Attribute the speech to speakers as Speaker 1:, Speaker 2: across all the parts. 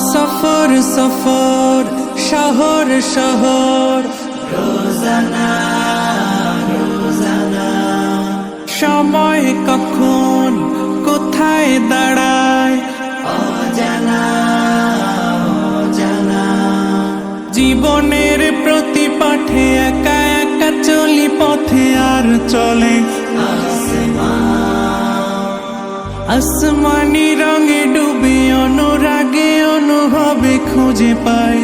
Speaker 1: সফর সফর শহর শহর
Speaker 2: রোজানা রোজানা
Speaker 1: সময় কখন কোথায় দাঁড়ায়
Speaker 2: অজানা অজানা
Speaker 1: জীবনের প্রতি পাঠে একা একা চলি পথে আর চলে আসমানি রঙে ডুবে অনুরাগে অনুভবে খুঁজে পাই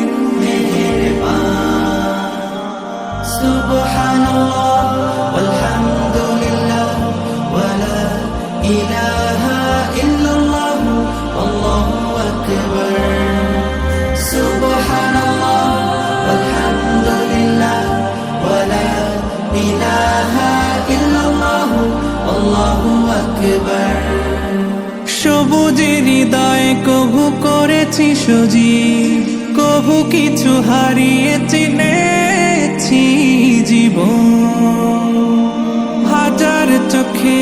Speaker 2: সুবহানাল্লাহ আলহামদুলিল্লাহ ওয়ালা ইলাহা ইল্লাল্লাহ আল্লাহু আকবার সুবহানাল্লাহ আলহামদুলিল্লাহ ওয়ালা ইলাহা ইল্লাল্লাহ আল্লাহু আকবার
Speaker 1: সবুজের হৃদয়ে কভু করেছি সজীব কভু কিছু হারিয়ে চিনেছি জীবন হাজার চোখে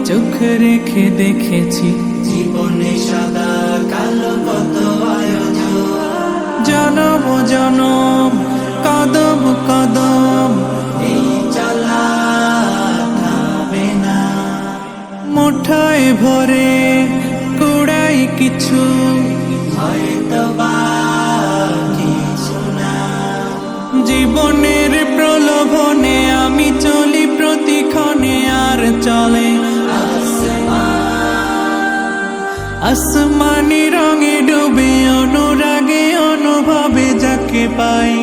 Speaker 1: চোখ রেখে দেখেছি
Speaker 2: জীবনে সাদা কালো কত আয়োজন
Speaker 1: জনম জনম কদম কদম
Speaker 2: এই চলা থামে না
Speaker 1: মুঠোয় ভরে কুড়াই কিছু
Speaker 2: হয়তো বা কিছু না
Speaker 1: জীবনের প্রলোভনে আমি চলি প্রতিক্ষণে আর চলে আসমানি রঙে ডুবে অনুরাগে অনুভবে যাকে পাই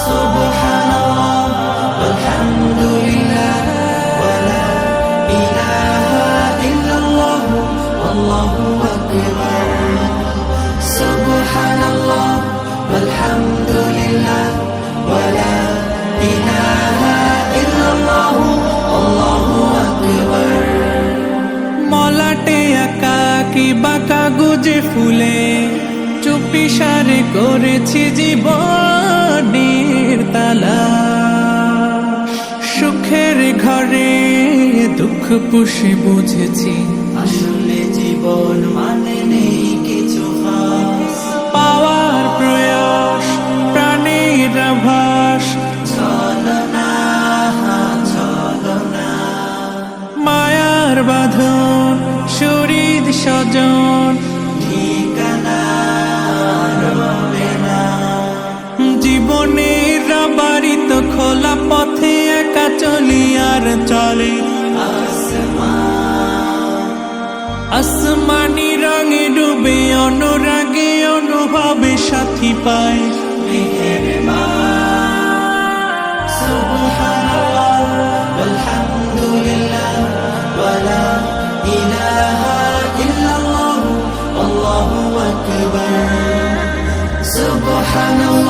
Speaker 2: সুবহানাল্লাহ আলহামদুলিল্লাহ ওয়ালা ইলাহা ইল্লাল্লাহ আল্লাহু আকবার সুবহানাল্লাহ আলহামদুলিল্লাহ ওয়ালা ইলাহা ইল্লাল্লাহ আল্লাহু আকবার
Speaker 1: মলাটে আঁকা কি বাঁকা গুজে ফুলে চুপি সারে করেছি জীবনের তালা সুখের ঘরে দুঃখ পুষে বুঝেছি
Speaker 2: আসলে জীবন মানে নেই কিছু খাস
Speaker 1: পাওয়ার প্রয়াস প্রাণের আভাস
Speaker 2: চলো না
Speaker 1: মায়ার বাঁধন শরীর স্বজন
Speaker 2: ঠিকানা রবে না
Speaker 1: জীবনের বাড়িত খোলা পথে একা চলি আর চলে আসমানি রঙে ডুবে অনুরাগে অনুভবে সাথী পায়
Speaker 2: সুবহানাল্লাহ আলহামদুলিল্লাহ ওয়ালা ইলাহা ইল্লাল্লাহ আল্লাহু আকবার সুবহানাল্লাহ